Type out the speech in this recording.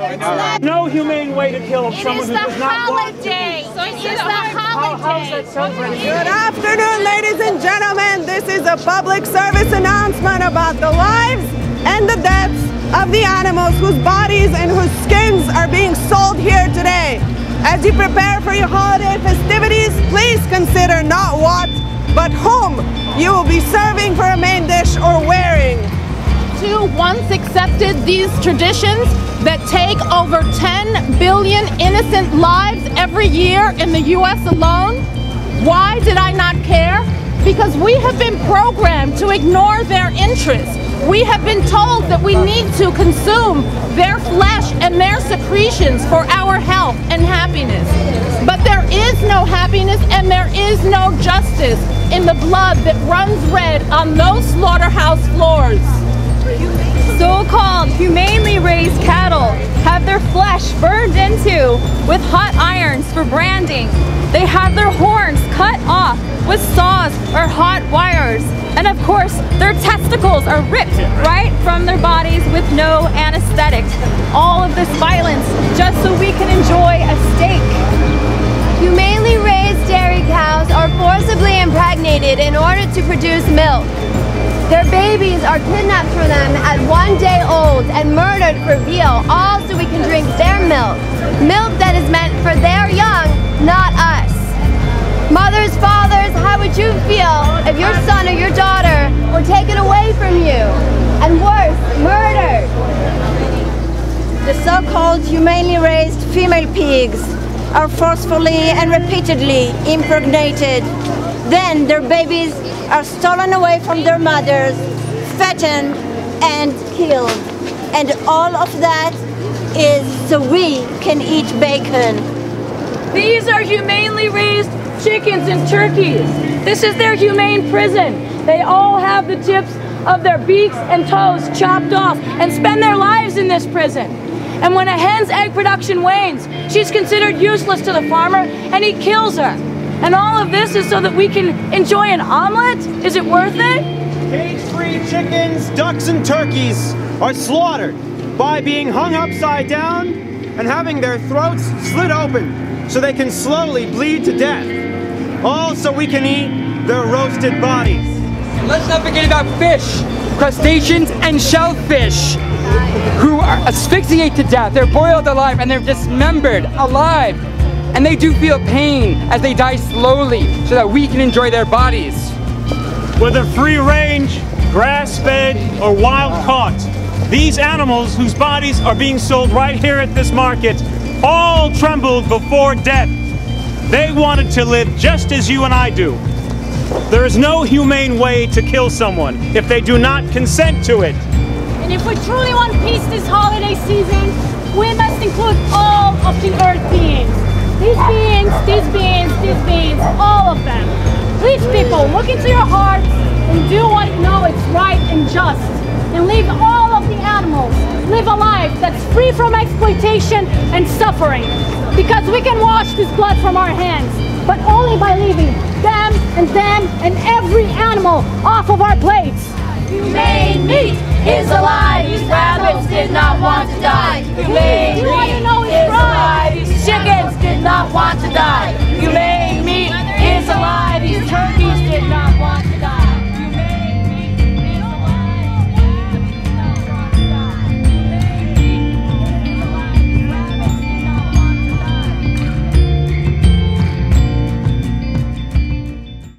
No humane way to kill someone who does not want to. It's the holiday. Good afternoon, ladies and gentlemen. This is a public service announcement about the lives and the deaths of the animals whose bodies and whose skins are being sold here today. As you prepare for your holiday festivities, please consider not what, but whom you will be serving for a main dish or wearing. To once accepted these traditions that take over 10 billion innocent lives every year in the US alone. Why did I not care? Because we have been programmed to ignore their interests. We have been told that we need to consume their flesh and their secretions for our health and happiness. But there is no happiness and there is no justice in the blood that runs red on those slaughterhouse floors. So-called humanely raised cattle have their flesh burned into with hot irons for branding. They have their horns cut off with saws or hot wires. And of course, their testicles are ripped right from their bodies with no anesthetic. All of this violence just so we can enjoy a steak. Humanely raised dairy cows are forcibly impregnated in order to produce milk. Their babies are kidnapped from them at 1 day old and murdered for veal, all so we can drink their milk. Milk that is meant for their young, not us. Mothers, fathers, how would you feel if your son or your daughter were taken away from you? And worse, murdered. The so-called humanely raised female pigs are forcefully and repeatedly impregnated. Then their babies are stolen away from their mothers, fattened and killed. And all of that is so we can eat bacon. These are humanely raised chickens and turkeys. This is their humane prison. They all have the tips of their beaks and toes chopped off and spend their lives in this prison. And when a hen's egg production wanes, she's considered useless to the farmer and he kills her. And all of this is so that we can enjoy an omelet? Is it worth it? Cage-free chickens, ducks, and turkeys are slaughtered by being hung upside down and having their throats slit open so they can slowly bleed to death. All so we can eat their roasted bodies. Let's not forget about fish, crustaceans, and shellfish who are asphyxiate to death. They're boiled alive and they're dismembered alive. And they do feel pain as they die slowly so that we can enjoy their bodies. Whether free-range, grass-fed, or wild-caught, these animals whose bodies are being sold right here at this market all trembled before death. They wanted to live just as you and I do. There is no humane way to kill someone if they do not consent to it. And if we truly want peace this holiday season, we must include all of the earth beings. These beings, these beings, these beings, all of them. Please people, look into your hearts and do what you know is right and just. And leave all of the animals, live a life that's free from exploitation and suffering. Because we can wash this blood from our hands, but only by leaving them and every animal off of our plates. Humane meat is alive, these rabbits